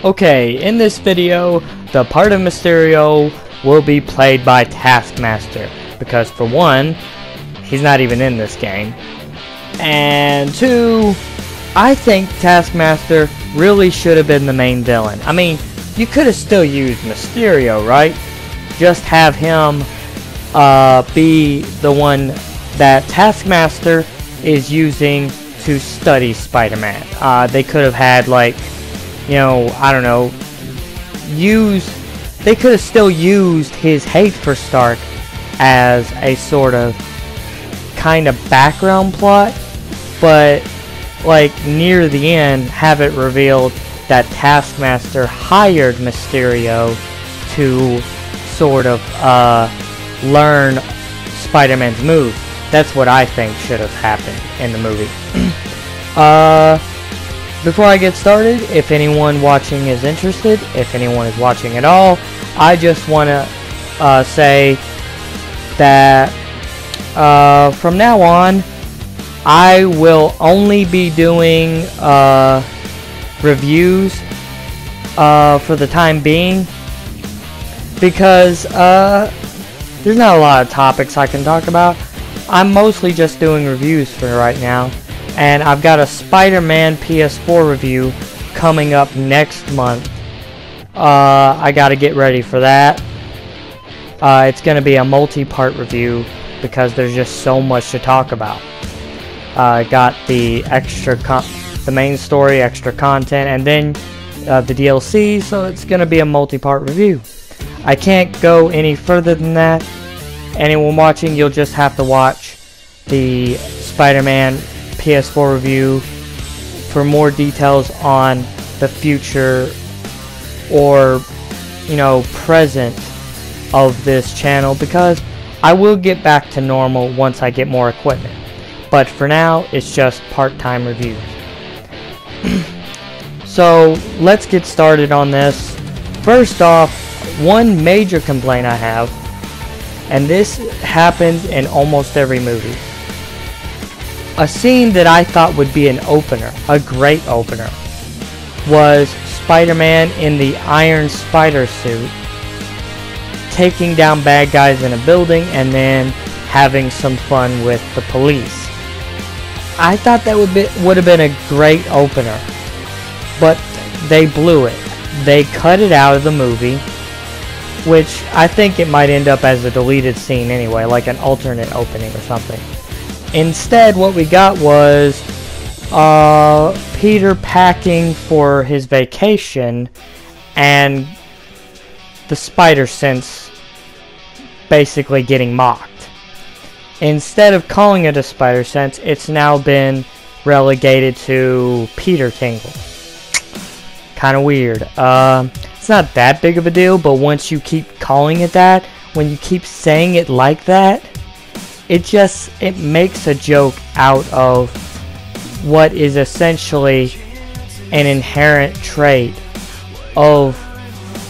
Okay, in this video, the part of Mysterio will be played by Taskmaster, because for one, he's not even in this game, and two, I think Taskmaster really should have been the main villain. I mean, you could have still used Mysterio, right? Just have him be the one that Taskmaster is using to study Spider-Man. They could have had, like, you know, I don't know, they could have still used his hate for Stark as a sort of kind of background plot, but like near the end have it revealed that Taskmaster hired Mysterio to sort of learn Spider-Man's moves. That's what I think should have happened in the movie. Before I get started, if anyone watching is interested, if anyone is watching at all, I just want to say that from now on, I will only be doing reviews for the time being, because there's not a lot of topics I can talk about. I'm mostly just doing reviews for right now. And I've got a Spider-Man PS4 review coming up next month. I gotta get ready for that. It's gonna be a multi-part review because there's just so much to talk about. I got the the main story, extra content, and then the DLC, so it's gonna be a multi-part review. I can't go any further than that. Anyone watching, you'll just have to watch the Spider-Man PS4 review for more details on the future or, you know, present of this channel, because I will get back to normal once I get more equipment. But for now, it's just part-time reviews. So let's get started on this. First off, one major complaint I have, and this happens in almost every movie. A scene that I thought would be an opener, a great opener, was Spider-Man in the Iron Spider suit taking down bad guys in a building and then having some fun with the police. I thought that would have been a great opener, but they blew it. They cut it out of the movie, which I think it might end up as a deleted scene anyway, like an alternate opening or something. Instead, what we got was Peter packing for his vacation and the spider sense basically getting mocked. Instead of calling it a spider sense, it's now been relegated to Peter Tingle. Kind of weird. It's not that big of a deal, but once you keep calling it that, when you keep saying it like that, it makes a joke out of what is essentially an inherent trait of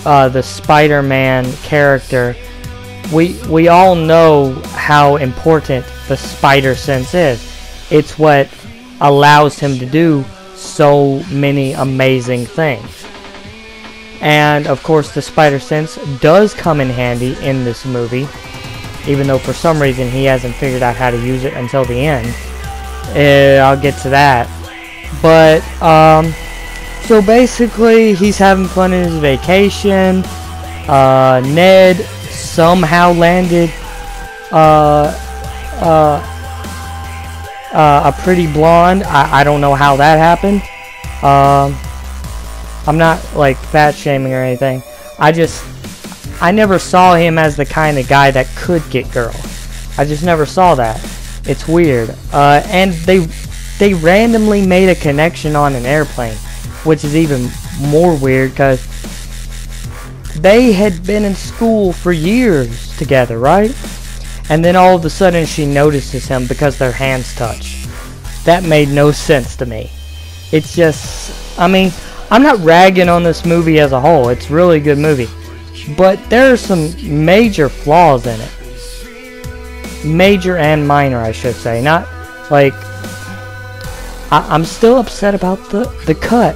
the Spider-Man character. We all know how important the spider sense is. It's what allows him to do so many amazing things. And of course the spider sense does come in handy in this movie, even though for some reason he hasn't figured out how to use it until the end. I'll get to that. But, so basically, he's having fun in his vacation. Ned somehow landed a pretty blonde. I don't know how that happened. I'm not, like, fat shaming or anything. I never saw him as the kind of guy that could get girls. I just never saw that. It's weird. And they randomly made a connection on an airplane, which is even more weird because they had been in school for years together, right? And then all of a sudden she notices him because their hands touch. That made no sense to me. It's just, I mean, I'm not ragging on this movie as a whole. It's a really good movie. But there are some major flaws in it. Major and minor, I should say. Not, like, I'm still upset about the cut.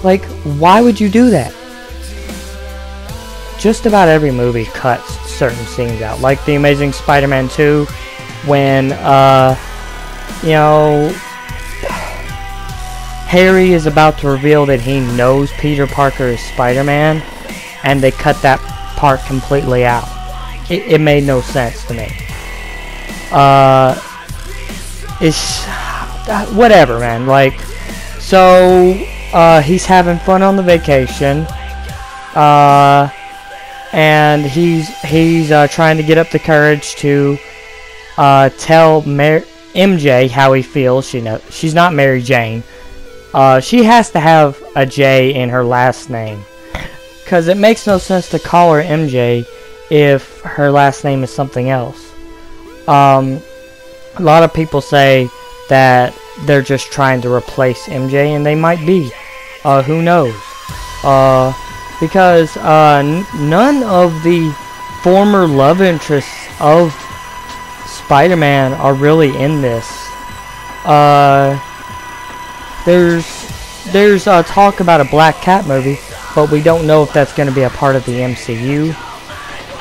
Like, why would you do that? Just about every movie cuts certain scenes out. Like The Amazing Spider-Man 2, when, you know, Harry is about to reveal that he knows Peter Parker is Spider-Man, and they cut that part completely out. It made no sense to me. It's whatever, man. Like, so he's having fun on the vacation, and he's trying to get up the courage to tell MJ how he feels. She's not Mary Jane. She has to have a J in her last name, because it makes no sense to call her MJ if her last name is something else. A lot of people say that they're just trying to replace MJ, and they might be. Who knows? Because none of the former love interests of Spider-Man are really in this. There's talk about a Black Cat movie, but we don't know if that's going to be a part of the MCU.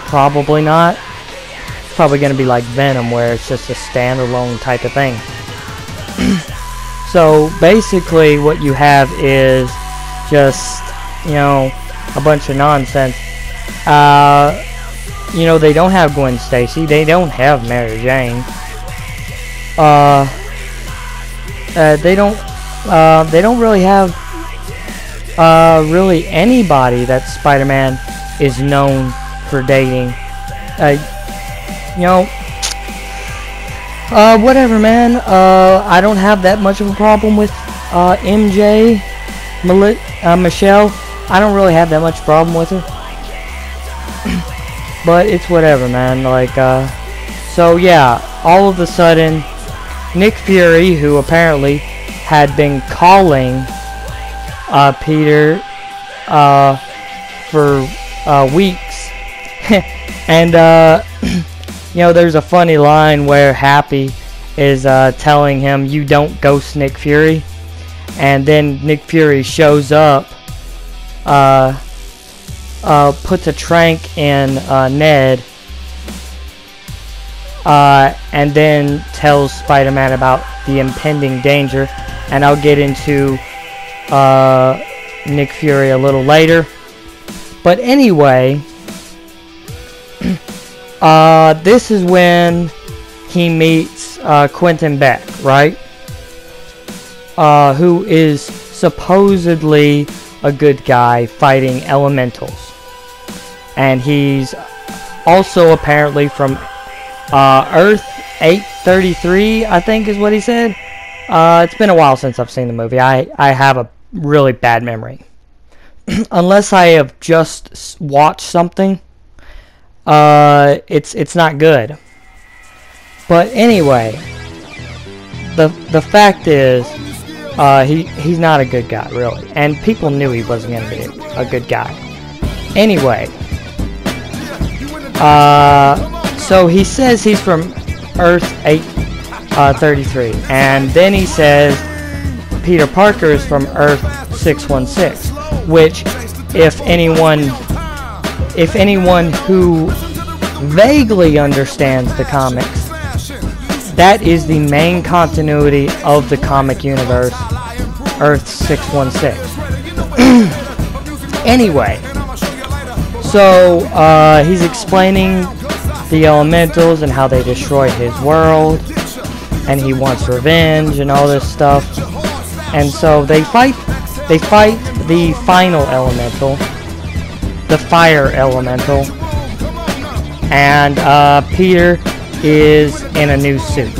Probably not. It's probably going to be like Venom, where it's just a standalone type of thing. So basically what you have is just, you know, a bunch of nonsense. You know, they don't have Gwen Stacy. They don't have Mary Jane. They don't really have really anybody that Spider-Man is known for dating. You know, whatever, man. I don't have that much of a problem with MJ, Michelle. I don't really have that much problem with her. But it's whatever, man. Like, so yeah, all of a sudden, Nick Fury, who apparently had been calling Peter for weeks, and you know, there's a funny line where Happy is telling him, "You don't ghost Nick Fury," and then Nick Fury shows up, puts a trank in Ned, and then tells Spider-Man about the impending danger. And I'll get into Nick Fury a little later. But anyway, this is when he meets Quentin Beck, right? Who is supposedly a good guy fighting elementals. And he's also apparently from Earth 833, I think is what he said. It's been a while since I've seen the movie. I have a really bad memory. Unless I have just watched something, it's not good. But anyway, the fact is, he's not a good guy, really. And people knew he wasn't going to be a good guy. Anyway, so he says he's from Earth 833, and then he says Peter Parker is from Earth 616, which, if anyone who vaguely understands the comics, that is the main continuity of the comic universe, Earth 616. Anyway, so he's explaining the elementals and how they destroy his world, and he wants revenge and all this stuff. And so they fight the final elemental, the fire elemental, and Peter is in a new suit.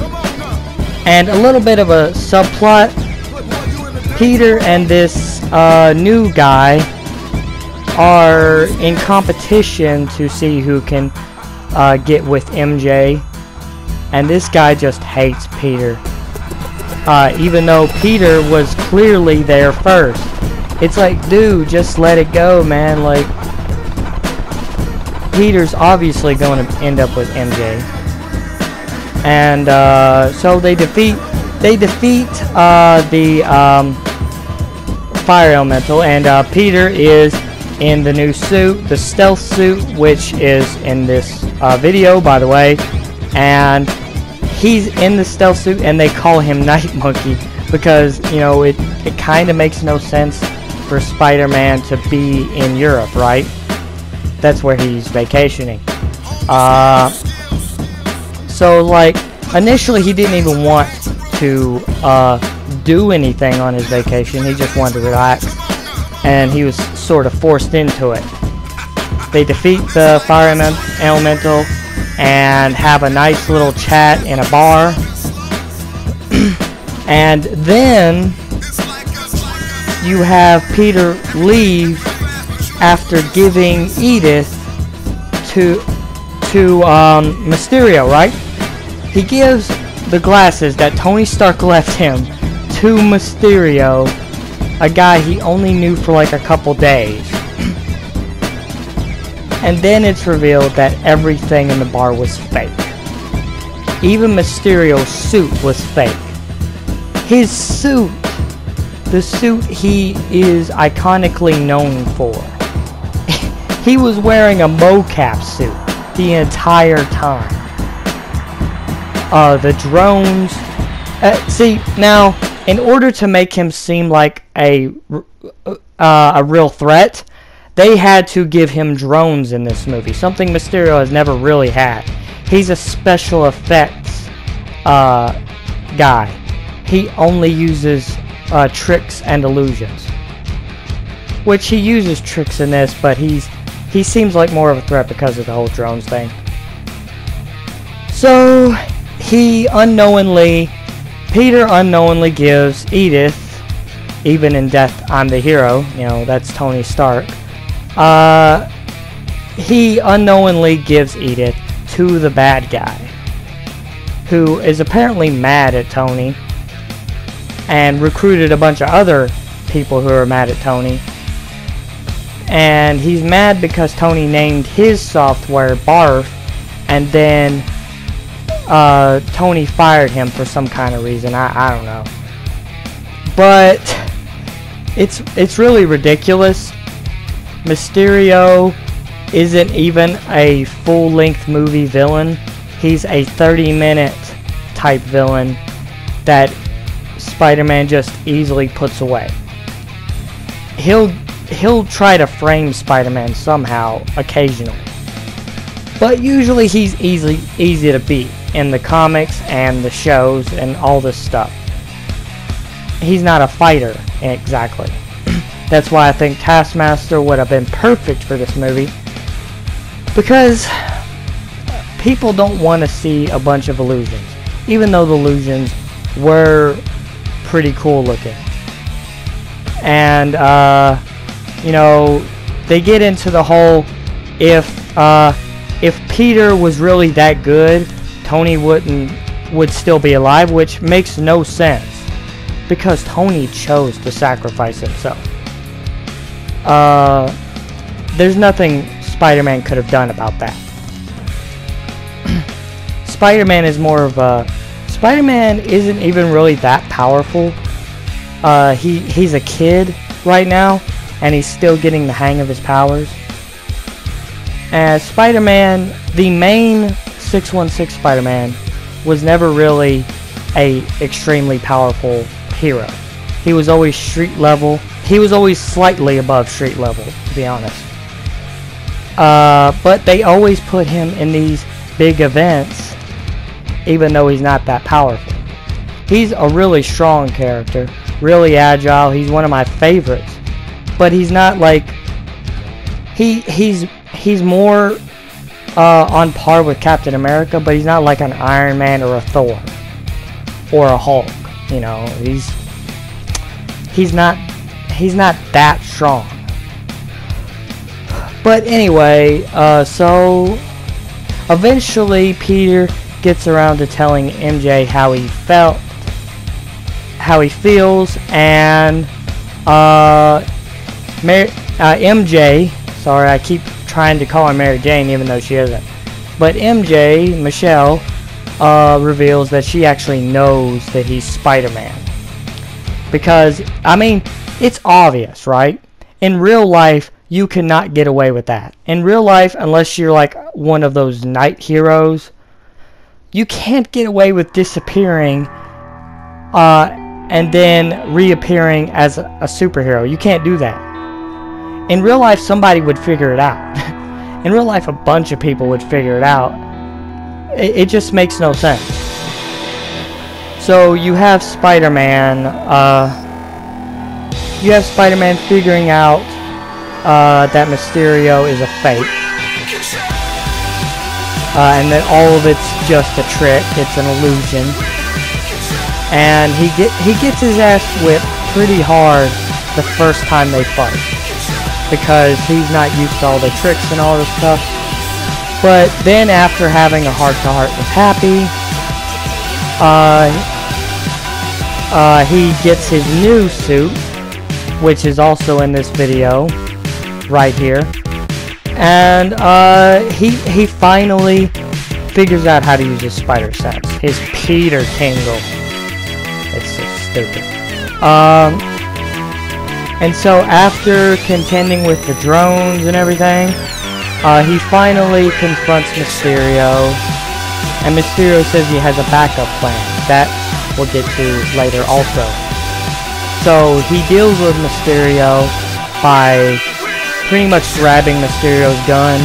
And a little bit of a subplot: Peter and this new guy are in competition to see who can get with MJ, and this guy just hates Peter, even though Peter was clearly there first. It's like, dude, just let it go, man. Like, Peter's obviously going to end up with MJ, and so they defeat the fire elemental, and Peter is in the new suit, the stealth suit, which is in this video, by the way, and he's in the stealth suit, and they call him Night Monkey because, you know, it kind of makes no sense for Spider-Man to be in Europe, right? That's where he's vacationing. So, like, initially he didn't even want to do anything on his vacation. He just wanted to relax, and he was sort of forced into it. They defeat the fire elemental and have a nice little chat in a bar. And then you have Peter leave after giving Edith to Mysterio, right? He gives the glasses that Tony Stark left him to Mysterio, a guy he only knew for like a couple days. And then it's revealed that everything in the bar was fake. Even Mysterio's suit was fake. His suit, the suit he is iconically known for. He was wearing a mocap suit the entire time. The drones. See, now, in order to make him seem like a real threat, they had to give him drones in this movie, something Mysterio has never really had. He's a special effects guy. He only uses tricks and illusions, which he uses tricks in this, but he seems like more of a threat because of the whole drones thing. So Peter unknowingly gives Edith, even in death I'm the hero, you know, that's Tony Stark, he unknowingly gives Edith to the bad guy, who is apparently mad at Tony and recruited a bunch of other people who are mad at Tony. And he's mad because Tony named his software Barf, and then Tony fired him for some kind of reason. I don't know. But it's really ridiculous. Mysterio isn't even a full-length movie villain. He's a 30-minute type villain that Spider-Man just easily puts away. He'll try to frame Spider-Man somehow, occasionally. But usually he's easy to beat in the comics and the shows and all this stuff. He's not a fighter, exactly. That's why I think Taskmaster would have been perfect for this movie. Because people don't want to see a bunch of illusions. Even though the illusions were pretty cool looking. And, you know, they get into the whole, if Peter was really that good, Tony would still be alive, which makes no sense. Because Tony chose to sacrifice himself. There's nothing Spider-Man could have done about that. Spider-Man is more of a... Spider-Man isn't even really that powerful. He's a kid right now, and he's still getting the hang of his powers. As Spider-Man, the main 616 Spider-Man was never really a extremely powerful hero. He was always street level. He was always slightly above street level, to be honest. But they always put him in these big events, even though he's not that powerful. He's a really strong character, really agile. He's one of my favorites. But he's not like... He's more on par with Captain America, but he's not like an Iron Man or a Thor or a Hulk. You know, he's not that strong. But anyway, so eventually Peter gets around to telling MJ how he felt, how he feels, and MJ, sorry, I keep trying to call her Mary Jane even though she isn't, but MJ, Michelle, reveals that she actually knows that he's Spider-Man. Because, I mean, it's obvious, right? In real life, you cannot get away with that. In real life, unless you're like one of those night heroes, you can't get away with disappearing and then reappearing as a superhero. You can't do that. In real life, somebody would figure it out. In real life, a bunch of people would figure it out. It just makes no sense. So you have Spider-Man. You have Spider-Man figuring out that Mysterio is a fake. And that all of it's just a trick. It's an illusion. And he gets his ass whipped pretty hard the first time they fight, because he's not used to all the tricks and all this stuff. But then after having a heart-to-heart with Happy, he gets his new suit, which is also in this video right here, and he finally figures out how to use his spider sense, his Peter Tingle. It's so stupid. And so after contending with the drones and everything, he finally confronts Mysterio, and Mysterio says he has a backup plan. That we'll get to later also. So he deals with Mysterio by pretty much grabbing Mysterio's gun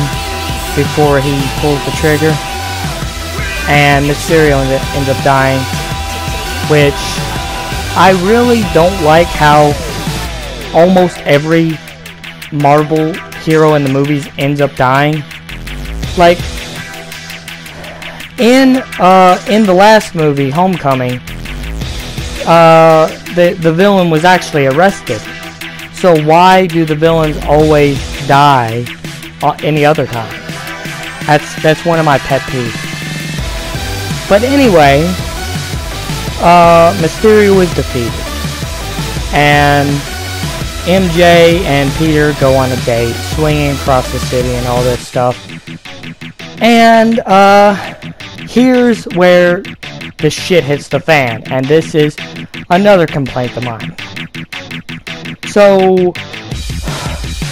before he pulls the trigger, and Mysterio ends up dying, which I really don't like how almost every Marvel hero in the movies ends up dying. Like in the last movie, Homecoming, the villain was actually arrested. So why do the villains always die any other time? That's one of my pet peeves. But anyway, Mysterio is defeated, and MJ and Peter go on a date, swinging across the city and all this stuff. And here's where the shit hits the fan, and this is another complaint of mine. So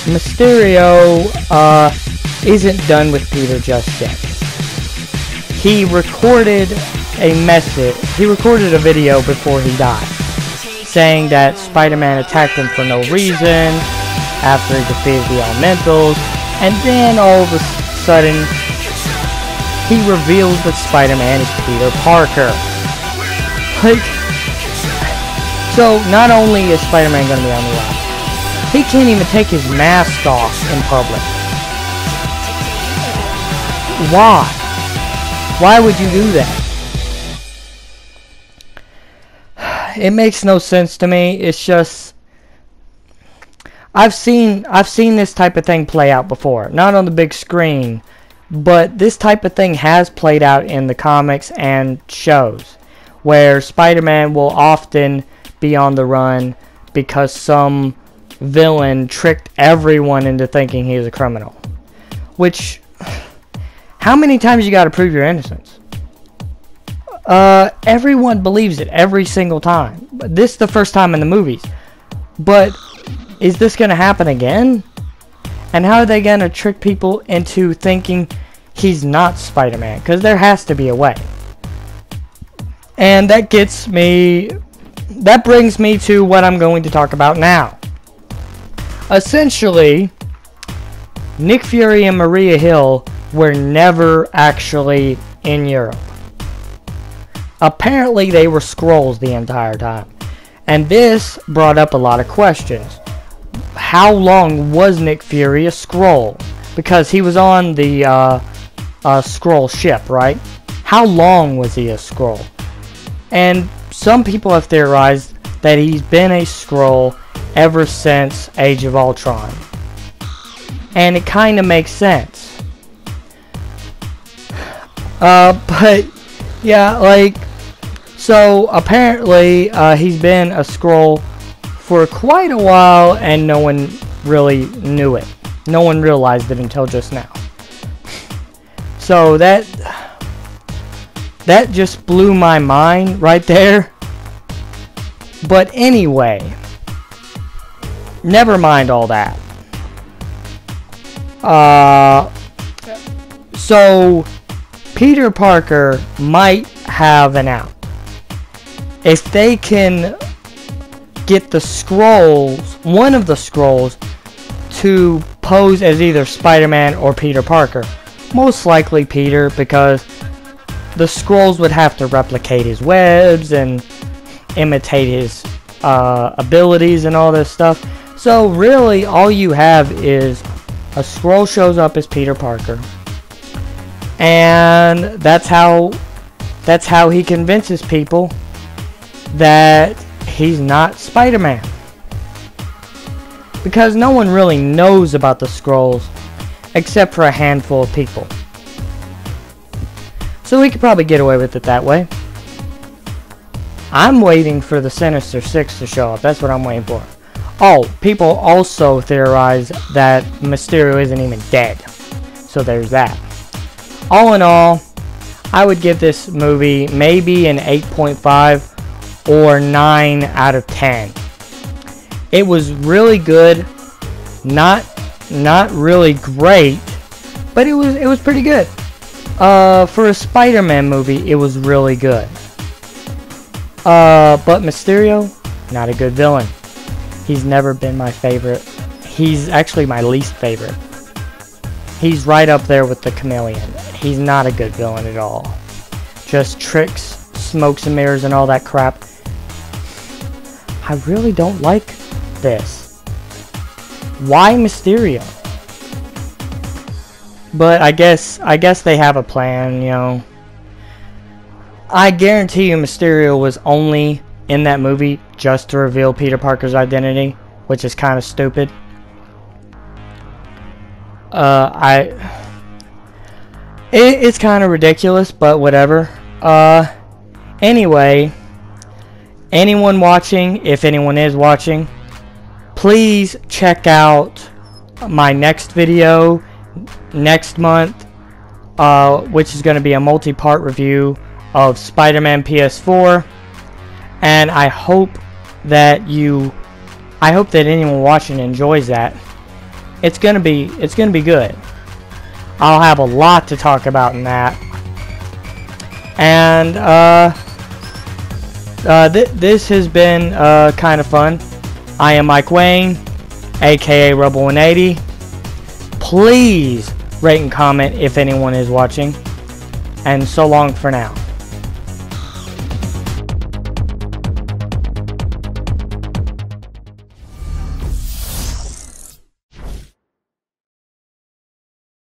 Mysterio isn't done with Peter just yet. He recorded a video before he died, saying that Spider-Man attacked him for no reason after he defeated the Elementals, and then all of a sudden he reveals that Spider-Man is Peter Parker. Like, so not only is Spider-Man going to be on the run, he can't even take his mask off in public. Why? Why would you do that? It makes no sense to me. It's just, I've seen this type of thing play out before, not on the big screen, but this type of thing has played out in the comics and shows, where Spider-Man will often be on the run because some villain tricked everyone into thinking he was a criminal. Which, how many times you gotta prove your innocence? Everyone believes it every single time. This is the first time in the movies. But is this gonna happen again? And how are they gonna trick people into thinking he's not Spider-Man? Because there has to be a way. And that brings me to what I'm going to talk about now. Essentially, Nick Fury and Maria Hill were never actually in Europe. Apparently they were Skrulls the entire time. And this brought up a lot of questions. How long was Nick Fury a Skrull? Because he was on the Skrull ship, right? How long was he a Skrull? And some people have theorized that he's been a Skrull ever since Age of Ultron. And it kind of makes sense. But yeah, like, so apparently he's been a Skrull for quite a while, and no one really knew it. No one realized it until just now. So that just blew my mind right there. But anyway, never mind all that. So Peter Parker might have an out. If they can get the Skrulls, one of the Skrulls, to pose as either Spider-Man or Peter Parker. Most likely Peter, because the Skrulls would have to replicate his webs and imitate his abilities and all this stuff. So really all you have is a Skrull shows up as Peter Parker, and that's how he convinces people that he's not Spider-Man, because no one really knows about the Skrulls except for a handful of people. So we could probably get away with it that way. I'm waiting for the Sinister Six to show up. That's what I'm waiting for. Oh, people also theorize that Mysterio isn't even dead. So there's that. All in all, I would give this movie maybe an 8.5 or 9 out of 10. It was really good. Not really great, but it was pretty good. For a Spider-Man movie, it was really good. But Mysterio, not a good villain. He's never been my favorite. He's actually my least favorite. He's right up there with the Chameleon. He's not a good villain at all. Just tricks, smokes and mirrors, and all that crap. I really don't like this. Why Mysterio? But I guess they have a plan, you know. I guarantee you Mysterio was only in that movie just to reveal Peter Parker's identity, which is kind of stupid. It's kind of ridiculous, but whatever. Anyway, anyone watching, if anyone is watching, please check out my next video next month, which is going to be a multi-part review of Spider-Man PS4, and I hope that anyone watching enjoys that. It's gonna be good. I'll have a lot to talk about in that, and this has been kind of fun. I am Mike Wayne, aka Rebel180. Please rate and comment if anyone is watching, and so long for now.